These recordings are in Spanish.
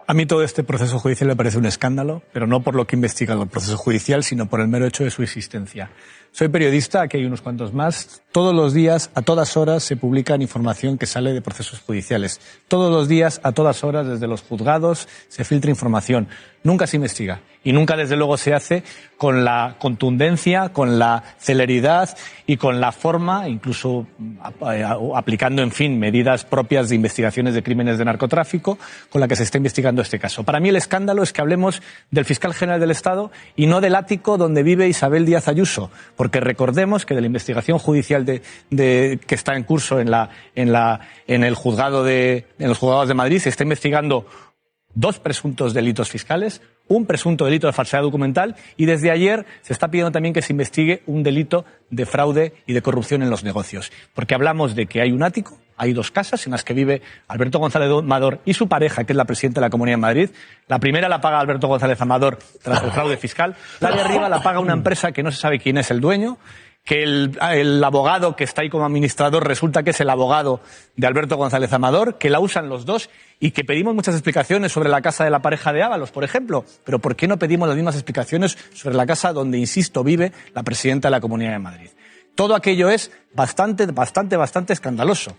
A mí todo este proceso judicial me parece un escándalo, pero no por lo que ha investigado el proceso judicial, sino por el mero hecho de su existencia. Soy periodista, aquí hay unos cuantos más. Todos los días, a todas horas, se publican información que sale de procesos judiciales. Todos los días, a todas horas, desde los juzgados, se filtra información. Nunca se investiga y nunca, desde luego, se hace con la contundencia, con la celeridad y con la forma, incluso aplicando, en fin, medidas propias de investigaciones de crímenes de narcotráfico, con la que se está investigando este caso. Para mí el escándalo es que hablemos del fiscal general del Estado y no del ático donde vive Isabel Díaz Ayuso, porque recordemos que de la investigación judicial que está en curso en los juzgados de Madrid se está investigando 2 presuntos delitos fiscales, un presunto delito de falsedad documental y desde ayer se está pidiendo también que se investigue un delito de fraude y de corrupción en los negocios. Porque hablamos de que hay un ático, hay 2 casas en las que vive Alberto González Amador y su pareja, que es la presidenta de la Comunidad de Madrid. La primera la paga Alberto González Amador tras el fraude fiscal. La de arriba la paga una empresa que no se sabe quién es el dueño, que el abogado que está ahí como administrador resulta que es el abogado de Alberto González Amador, que la usan los dos y que pedimos muchas explicaciones sobre la casa de la pareja de Ábalos, por ejemplo. Pero ¿por qué no pedimos las mismas explicaciones sobre la casa donde, insisto, vive la presidenta de la Comunidad de Madrid? Todo aquello es bastante escandaloso.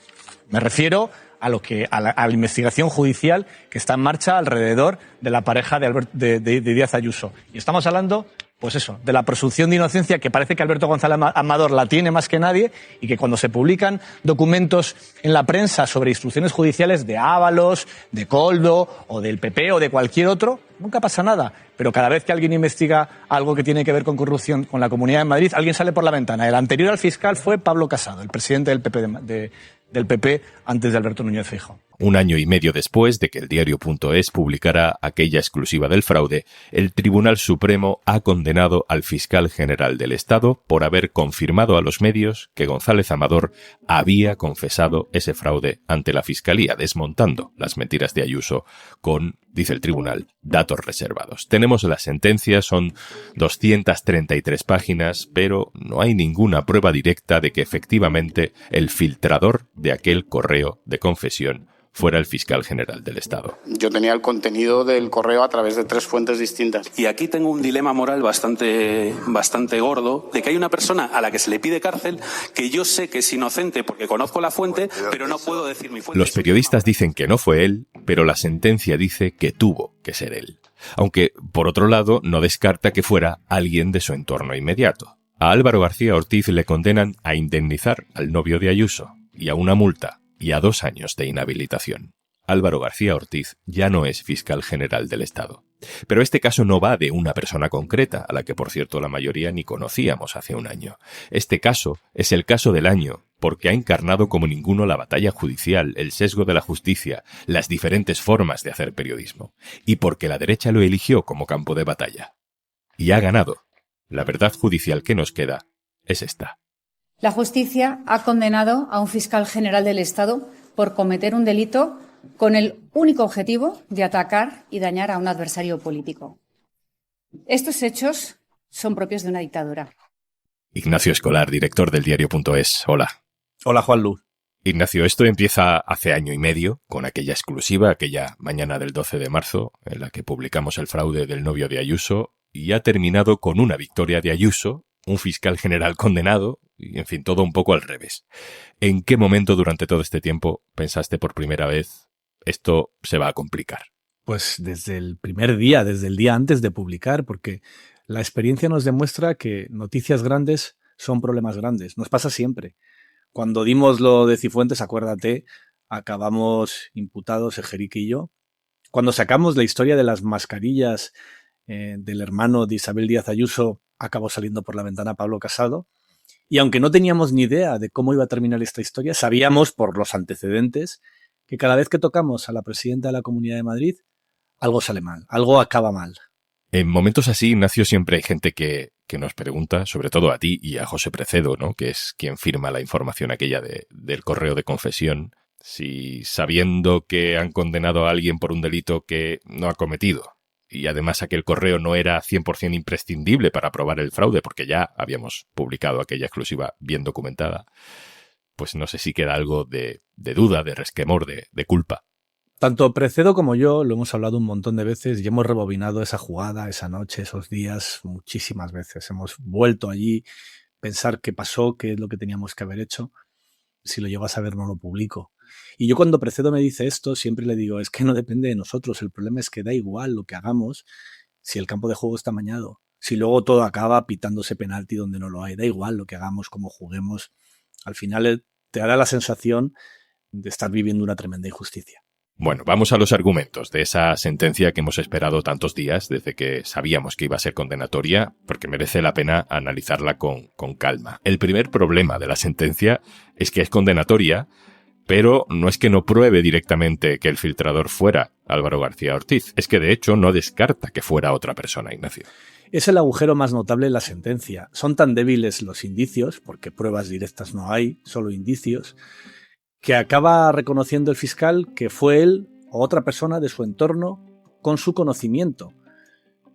Me refiero a la investigación judicial que está en marcha alrededor de la pareja de Díaz Ayuso. Y estamos hablando, pues eso, de la presunción de inocencia, que parece que Alberto González Amador la tiene más que nadie, y que cuando se publican documentos en la prensa sobre instrucciones judiciales de Ábalos, de Koldo, o del PP, o de cualquier otro, nunca pasa nada. Pero cada vez que alguien investiga algo que tiene que ver con corrupción con la Comunidad de Madrid, alguien sale por la ventana. El anterior al fiscal fue Pablo Casado, el presidente del PP antes de Alberto Núñez Feijóo. Un año y medio después de que el diario.es publicara aquella exclusiva del fraude, el Tribunal Supremo ha condenado al fiscal general del Estado por haber confirmado a los medios que González Amador había confesado ese fraude ante la Fiscalía, desmontando las mentiras de Ayuso con, dice el tribunal, datos reservados. Tenemos la sentencia, son 233 páginas, pero no hay ninguna prueba directa de que efectivamente el filtrador de aquel correo de confesión fuera el fiscal general del Estado. Yo tenía el contenido del correo a través de 3 fuentes distintas. Y aquí tengo un dilema moral bastante gordo, de que hay una persona a la que se le pide cárcel que yo sé que es inocente porque conozco la fuente, pero no puedo decir mi fuente. Los periodistas dicen que no fue él, pero la sentencia dice que tuvo que ser él. Aunque, por otro lado, no descarta que fuera alguien de su entorno inmediato. A Álvaro García Ortiz le condenan a indemnizar al novio de Ayuso y a una multa y a 2 años de inhabilitación. Álvaro García Ortiz ya no es fiscal general del Estado. Pero este caso no va de una persona concreta, a la que por cierto la mayoría ni conocíamos hace un año. Este caso es el caso del año, porque ha encarnado como ninguno la batalla judicial, el sesgo de la justicia, las diferentes formas de hacer periodismo, y porque la derecha lo eligió como campo de batalla. Y ha ganado. La verdad judicial que nos queda es esta. La justicia ha condenado a un fiscal general del Estado por cometer un delito con el único objetivo de atacar y dañar a un adversario político. Estos hechos son propios de una dictadura. Ignacio Escolar, director del diario.es. Hola. Hola, Juanlu. Ignacio, esto empieza hace año y medio, con aquella exclusiva, aquella mañana del 12 de marzo, en la que publicamos el fraude del novio de Ayuso, y ha terminado con una victoria de Ayuso, un fiscal general condenado, y en fin, todo un poco al revés. ¿En qué momento durante todo este tiempo pensaste por primera vez esto se va a complicar? Pues desde el primer día, desde el día antes de publicar, porque la experiencia nos demuestra que noticias grandes son problemas grandes. Nos pasa siempre. Cuando dimos lo de Cifuentes, acuérdate, acabamos imputados Ejerique y yo. Cuando sacamos la historia de las mascarillas del hermano de Isabel Díaz Ayuso, acabó saliendo por la ventana Pablo Casado. Y aunque no teníamos ni idea de cómo iba a terminar esta historia, sabíamos por los antecedentes que cada vez que tocamos a la presidenta de la Comunidad de Madrid, algo sale mal, algo acaba mal. En momentos así, Ignacio, siempre hay gente que nos pregunta, sobre todo a ti y a José Precedo, ¿no?, que es quien firma la información aquella del correo de confesión, si sabiendo que han condenado a alguien por un delito que no ha cometido, y además aquel correo no era 100% imprescindible para probar el fraude, porque ya habíamos publicado aquella exclusiva bien documentada, pues no sé si queda algo de duda, de resquemor, de culpa. Tanto Precedo como yo lo hemos hablado un montón de veces y hemos rebobinado esa jugada, esa noche, esos días muchísimas veces. Hemos vuelto allí, pensar qué pasó, qué es lo que teníamos que haber hecho. Si lo llego a saber no lo publico. Y yo cuando Precedo me dice esto siempre le digo, es que no depende de nosotros, el problema es que da igual lo que hagamos si el campo de juego está amañado. Si luego todo acaba pitándose penalti donde no lo hay, da igual lo que hagamos, cómo juguemos. Al final te dará la sensación de estar viviendo una tremenda injusticia. Bueno, vamos a los argumentos de esa sentencia que hemos esperado tantos días desde que sabíamos que iba a ser condenatoria, porque merece la pena analizarla con calma. El primer problema de la sentencia es que es condenatoria, pero no es que no pruebe directamente que el filtrador fuera Álvaro García Ortiz, es que de hecho no descarta que fuera otra persona, Ignacio. Es el agujero más notable en la sentencia. Son tan débiles los indicios, porque pruebas directas no hay, solo indicios, que acaba reconociendo el fiscal que fue él o otra persona de su entorno con su conocimiento.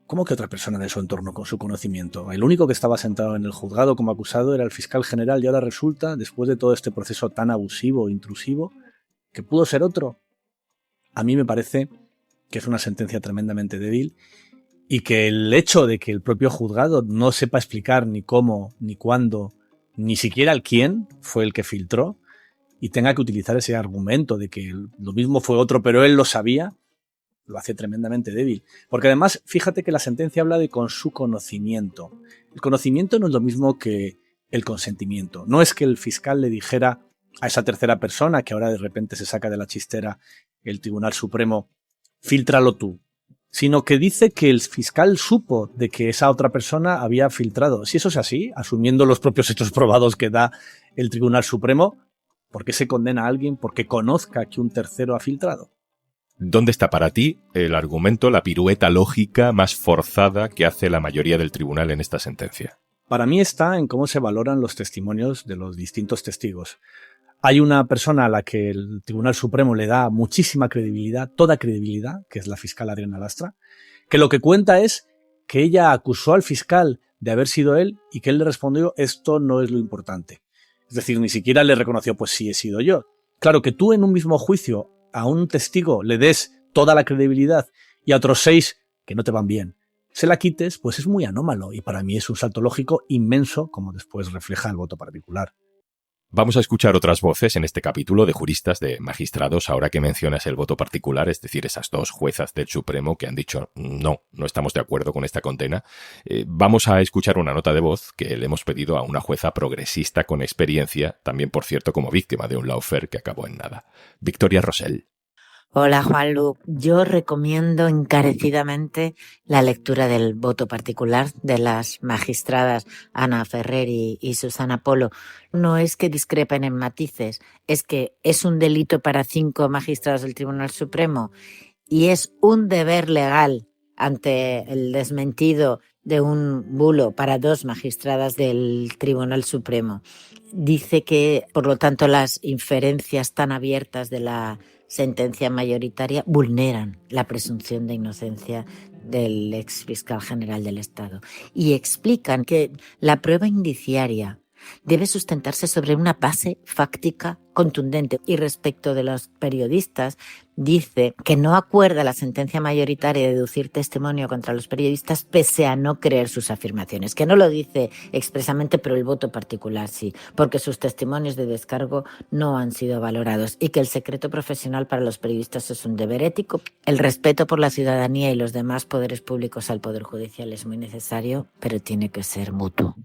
¿Cómo que otra persona de su entorno con su conocimiento? El único que estaba sentado en el juzgado como acusado era el fiscal general y ahora resulta, después de todo este proceso tan abusivo e intrusivo, que pudo ser otro. A mí me parece que es una sentencia tremendamente débil y que el hecho de que el propio juzgado no sepa explicar ni cómo, ni cuándo, ni siquiera el quién fue el que filtró, y tenga que utilizar ese argumento de que lo mismo fue otro, pero él lo sabía, lo hace tremendamente débil. Porque además, fíjate que la sentencia habla de con su conocimiento. El conocimiento no es lo mismo que el consentimiento. No es que el fiscal le dijera a esa tercera persona, que ahora de repente se saca de la chistera el Tribunal Supremo, fíltralo tú, sino que dice que el fiscal supo de que esa otra persona había filtrado. Si eso es así, asumiendo los propios hechos probados que da el Tribunal Supremo, ¿por qué se condena a alguien porque conozca que un tercero ha filtrado? ¿Dónde está para ti el argumento, la pirueta lógica más forzada que hace la mayoría del tribunal en esta sentencia? Para mí está en cómo se valoran los testimonios de los distintos testigos. Hay una persona a la que el Tribunal Supremo le da muchísima credibilidad, toda credibilidad, que es la fiscal Adriana Lastra, que lo que cuenta es que ella acusó al fiscal de haber sido él y que él le respondió, esto no es lo importante. Es decir, ni siquiera le reconoció, pues sí he sido yo. Claro, que tú en un mismo juicio a un testigo le des toda la credibilidad y a otros 6 que no te van bien, se la quites, pues es muy anómalo y para mí es un salto lógico inmenso, como después refleja el voto particular. Vamos a escuchar otras voces en este capítulo de juristas, de magistrados, ahora que mencionas el voto particular, es decir, esas dos juezas del Supremo que han dicho no estamos de acuerdo con esta condena. Vamos a escuchar una nota de voz que le hemos pedido a una jueza progresista con experiencia, también por cierto como víctima de un lawfare que acabó en nada. Victoria Rosell. Hola, Juanlu. Yo recomiendo encarecidamente la lectura del voto particular de las magistradas Ana Ferrer y Susana Polo. No es que discrepen en matices, es que es un delito para 5 magistrados del Tribunal Supremo y es un deber legal ante el desmentido de un bulo para 2 magistradas del Tribunal Supremo. Dice que, por lo tanto, las inferencias tan abiertas de la sentencia mayoritaria vulneran la presunción de inocencia del ex fiscal general del Estado y explican que la prueba indiciaria debe sustentarse sobre una base fáctica contundente. Y respecto de los periodistas, dice que no acuerda la sentencia mayoritaria deducir testimonio contra los periodistas pese a no creer sus afirmaciones, que no lo dice expresamente, pero el voto particular sí, porque sus testimonios de descargo no han sido valorados y que el secreto profesional para los periodistas es un deber ético. El respeto por la ciudadanía y los demás poderes públicos al Poder Judicial es muy necesario, pero tiene que ser mutuo.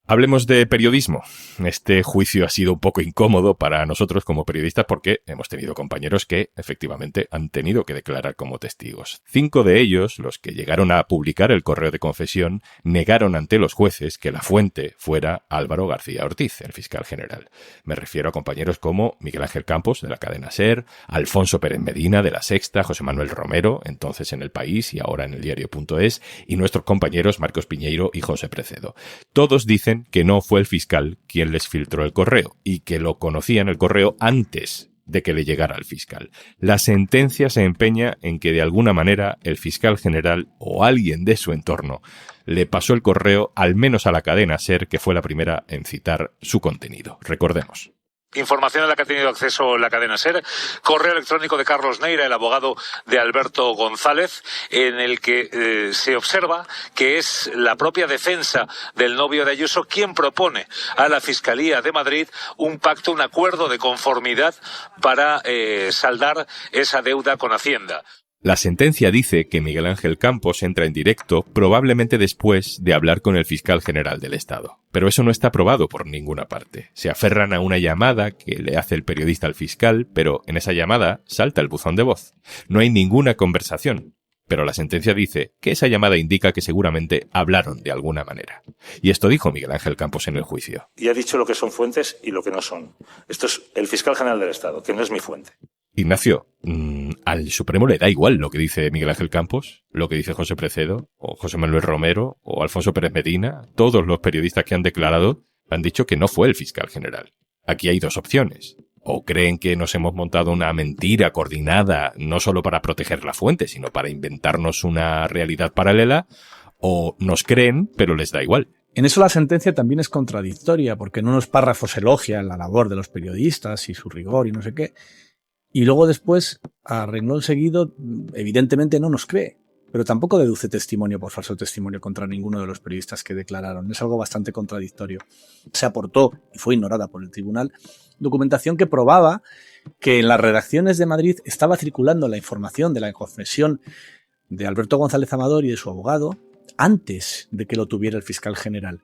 Hablemos de periodismo. Este juicio ha sido un poco incómodo para nosotros como periodistas porque hemos tenido compañeros que efectivamente han tenido que declarar como testigos. 5 de ellos, los que llegaron a publicar el correo de confesión, negaron ante los jueces que la fuente fuera Álvaro García Ortiz, el fiscal general. Me refiero a compañeros como Miguel Ángel Campos, de la cadena SER, Alfonso Pérez Medina, de La Sexta, José Manuel Romero, entonces en El País y ahora en el diario.es, y nuestros compañeros Marcos Piñeiro y José Precedo. Todos dicen que no fue el fiscal quien les filtró el correo y que lo conocían el correo antes de que le llegara al fiscal. La sentencia se empeña en que de alguna manera el fiscal general o alguien de su entorno le pasó el correo al menos a la cadena SER, que fue la primera en citar su contenido. Recordemos. Información a la que ha tenido acceso la cadena SER, correo electrónico de Carlos Neira, el abogado de Alberto González, en el que se observa que es la propia defensa del novio de Ayuso quien propone a la Fiscalía de Madrid un pacto, un acuerdo de conformidad para saldar esa deuda con Hacienda. La sentencia dice que Miguel Ángel Campos entra en directo probablemente después de hablar con el fiscal general del Estado. Pero eso no está probado por ninguna parte. Se aferran a una llamada que le hace el periodista al fiscal, pero en esa llamada salta el buzón de voz. No hay ninguna conversación. Pero la sentencia dice que esa llamada indica que seguramente hablaron de alguna manera. Y esto dijo Miguel Ángel Campos en el juicio. Y ha dicho lo que son fuentes y lo que no son. Esto es el fiscal general del Estado, que no es mi fuente. Ignacio, ¿al Supremo le da igual lo que dice Miguel Ángel Campos, lo que dice José Precedo, o José Manuel Romero, o Alfonso Pérez Medina? Todos los periodistas que han declarado han dicho que no fue el fiscal general. Aquí hay dos opciones. O creen que nos hemos montado una mentira coordinada, no solo para proteger la fuente, sino para inventarnos una realidad paralela, o nos creen, pero les da igual. En eso la sentencia también es contradictoria, porque en unos párrafos elogia la labor de los periodistas y su rigor y no sé qué, y luego después, a renglón seguido, evidentemente no nos cree, pero tampoco deduce testimonio por falso testimonio contra ninguno de los periodistas que declararon. Es algo bastante contradictorio. Se aportó, y fue ignorada por el tribunal, documentación que probaba que en las redacciones de Madrid estaba circulando la información de la confesión de Alberto González Amador y de su abogado antes de que lo tuviera el fiscal general.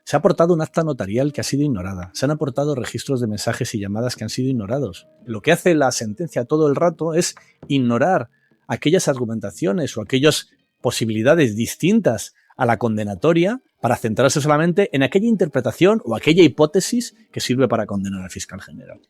Se ha aportado un acta notarial que ha sido ignorada. Se han aportado registros de mensajes y llamadas que han sido ignorados. Lo que hace la sentencia todo el rato es ignorar aquellas argumentaciones o aquellas posibilidades distintas a la condenatoria para centrarse solamente en aquella interpretación o aquella hipótesis que sirve para condenar al fiscal general.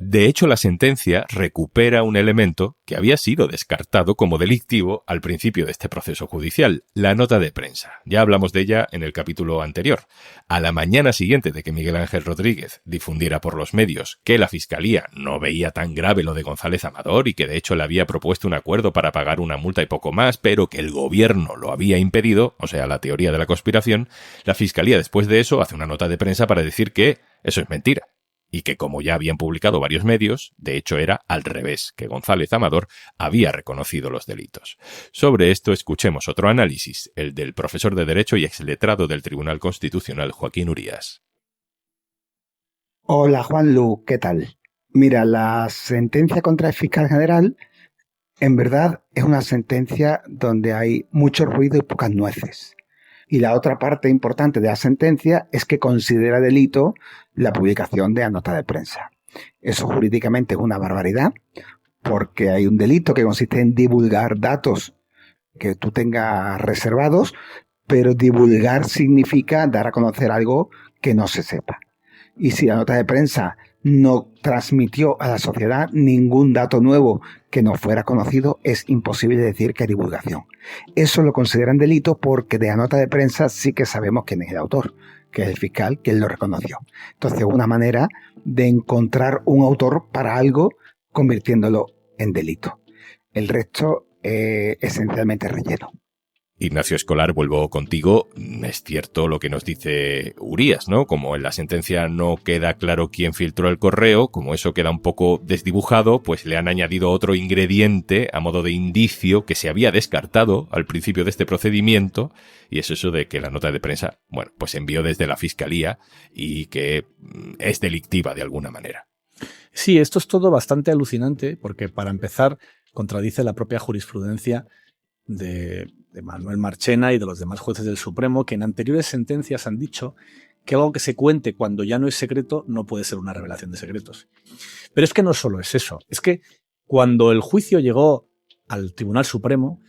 De hecho, la sentencia recupera un elemento que había sido descartado como delictivo al principio de este proceso judicial, la nota de prensa. Ya hablamos de ella en el capítulo anterior. A la mañana siguiente de que Miguel Ángel Rodríguez difundiera por los medios que la Fiscalía no veía tan grave lo de González Amador y que de hecho le había propuesto un acuerdo para pagar una multa y poco más, pero que el gobierno lo había impedido, o sea, la teoría de la conspiración, la Fiscalía después de eso hace una nota de prensa para decir que eso es mentira. Y que como ya habían publicado varios medios, de hecho era al revés, que González Amador había reconocido los delitos. Sobre esto escuchemos otro análisis, el del profesor de Derecho y exletrado del Tribunal Constitucional Joaquín Urías. Hola Juanlu, ¿qué tal? Mira, la sentencia contra el fiscal general en verdad es una sentencia donde hay mucho ruido y pocas nueces. Y la otra parte importante de la sentencia es que considera delito la publicación de la nota de prensa. Eso jurídicamente es una barbaridad, porque hay un delito que consiste en divulgar datos que tú tengas reservados, pero divulgar significa dar a conocer algo que no se sepa. Y si la nota de prensa no transmitió a la sociedad ningún dato nuevo que no fuera conocido, es imposible decir que es divulgación. Eso lo consideran delito porque de la nota de prensa sí que sabemos quién es el autor, que es el fiscal, que él lo reconoció. Entonces, una manera de encontrar un autor para algo convirtiéndolo en delito. El resto es esencialmente relleno. Ignacio Escolar, vuelvo contigo. Es cierto lo que nos dice Urías, ¿no? Como en la sentencia no queda claro quién filtró el correo, como eso queda un poco desdibujado, pues le han añadido otro ingrediente a modo de indicio que se había descartado al principio de este procedimiento, y es eso de que la nota de prensa, bueno, pues envió desde la Fiscalía y que es delictiva de alguna manera. Sí, esto es todo bastante alucinante, porque para empezar contradice la propia jurisprudencia de Manuel Marchena y de los demás jueces del Supremo, que en anteriores sentencias han dicho que algo que se cuente cuando ya no es secreto no puede ser una revelación de secretos. Pero es que no solo es eso, es que cuando el juicio llegó al Tribunal Supremo,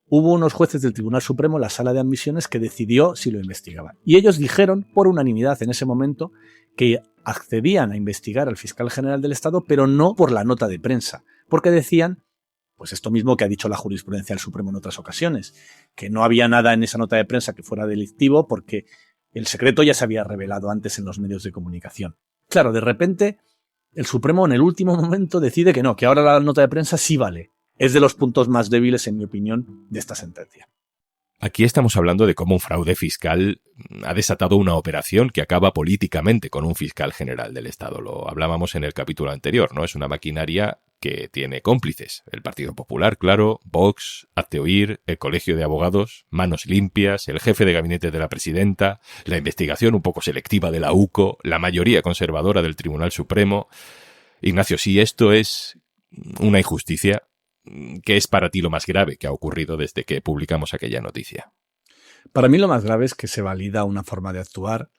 hubo unos jueces del Tribunal Supremo, la sala de admisiones, que decidió si lo investigaban. Y ellos dijeron, por unanimidad en ese momento, que accedían a investigar al fiscal general del Estado, pero no por la nota de prensa, porque decían, pues esto mismo que ha dicho la jurisprudencia del Supremo en otras ocasiones, que no había nada en esa nota de prensa que fuera delictivo porque el secreto ya se había revelado antes en los medios de comunicación. Claro, de repente el Supremo en el último momento decide que no, que ahora la nota de prensa sí vale. Es de los puntos más débiles, en mi opinión, de esta sentencia. Aquí estamos hablando de cómo un fraude fiscal ha desatado una operación que acaba políticamente con un fiscal general del Estado. Lo hablábamos en el capítulo anterior, ¿no? Es una maquinaria que tiene cómplices. El Partido Popular, claro, Vox, Hazte Oír, el Colegio de Abogados, Manos Limpias, el jefe de gabinete de la presidenta, la investigación un poco selectiva de la UCO, la mayoría conservadora del Tribunal Supremo. Ignacio, si esto es una injusticia, ¿qué es para ti lo más grave que ha ocurrido desde que publicamos aquella noticia? Para mí lo más grave es que se valida una forma de actuar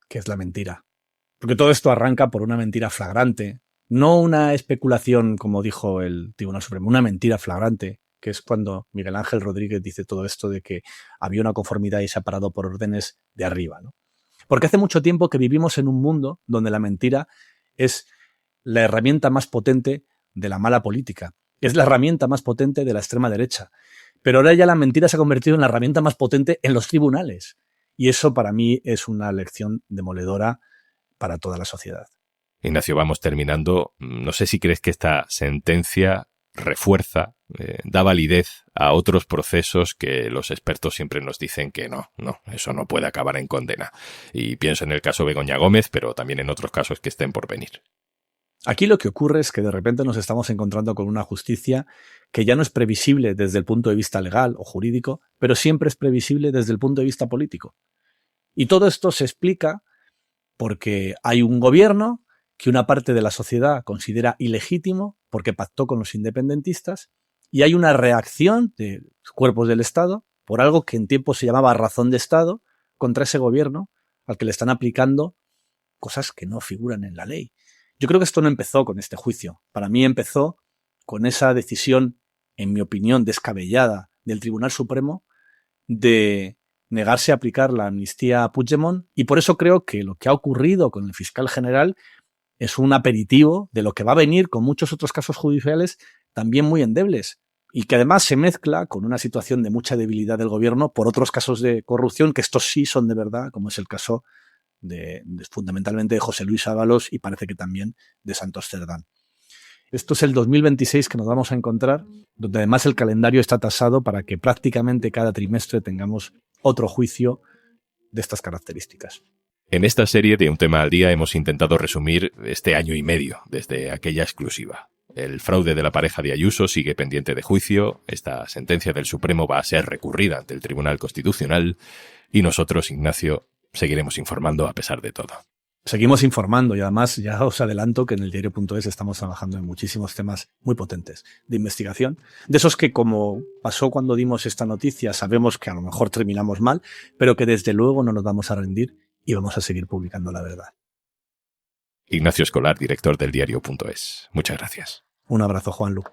que es la mentira. Porque todo esto arranca por una mentira flagrante, no una especulación, como dijo el Tribunal Supremo, una mentira flagrante, que es cuando Miguel Ángel Rodríguez dice todo esto de que había una conformidad y se ha parado por órdenes de arriba, ¿no? Porque hace mucho tiempo que vivimos en un mundo donde la mentira es la herramienta más potente de la mala política. Es la herramienta más potente de la extrema derecha. Pero ahora ya la mentira se ha convertido en la herramienta más potente en los tribunales. Y eso para mí es una lección demoledora para toda la sociedad. Ignacio, vamos terminando. No sé si crees que esta sentencia refuerza, da validez a otros procesos que los expertos siempre nos dicen que no, eso no puede acabar en condena. Y pienso en el caso Begoña Gómez, pero también en otros casos que estén por venir. Aquí lo que ocurre es que de repente nos estamos encontrando con una justicia que ya no es previsible desde el punto de vista legal o jurídico, pero siempre es previsible desde el punto de vista político. Y todo esto se explica porque hay un gobierno que una parte de la sociedad considera ilegítimo porque pactó con los independentistas, y hay una reacción de cuerpos del Estado por algo que en tiempo se llamaba razón de Estado contra ese gobierno al que le están aplicando cosas que no figuran en la ley. Yo creo que esto no empezó con este juicio. Para mí empezó con esa decisión, en mi opinión, descabellada del Tribunal Supremo de negarse a aplicar la amnistía a Puigdemont, y por eso creo que lo que ha ocurrido con el fiscal general es un aperitivo de lo que va a venir con muchos otros casos judiciales también muy endebles, y que además se mezcla con una situación de mucha debilidad del gobierno por otros casos de corrupción que estos sí son de verdad, como es el caso fundamentalmente de José Luis Ábalos y parece que también de Santos Cerdán. Esto es el 2026 que nos vamos a encontrar, donde además el calendario está tasado para que prácticamente cada trimestre tengamos otro juicio de estas características. En esta serie de Un tema al día hemos intentado resumir este año y medio desde aquella exclusiva. El fraude de la pareja de Ayuso sigue pendiente de juicio, esta sentencia del Supremo va a ser recurrida ante el Tribunal Constitucional y nosotros, Ignacio, seguiremos informando a pesar de todo. Seguimos informando y además ya os adelanto que en el diario.es estamos trabajando en muchísimos temas muy potentes de investigación, de esos que, como pasó cuando dimos esta noticia, sabemos que a lo mejor terminamos mal, pero que desde luego no nos vamos a rendir y vamos a seguir publicando la verdad. Ignacio Escolar, director del diario.es. Muchas gracias. Un abrazo, Juanlu.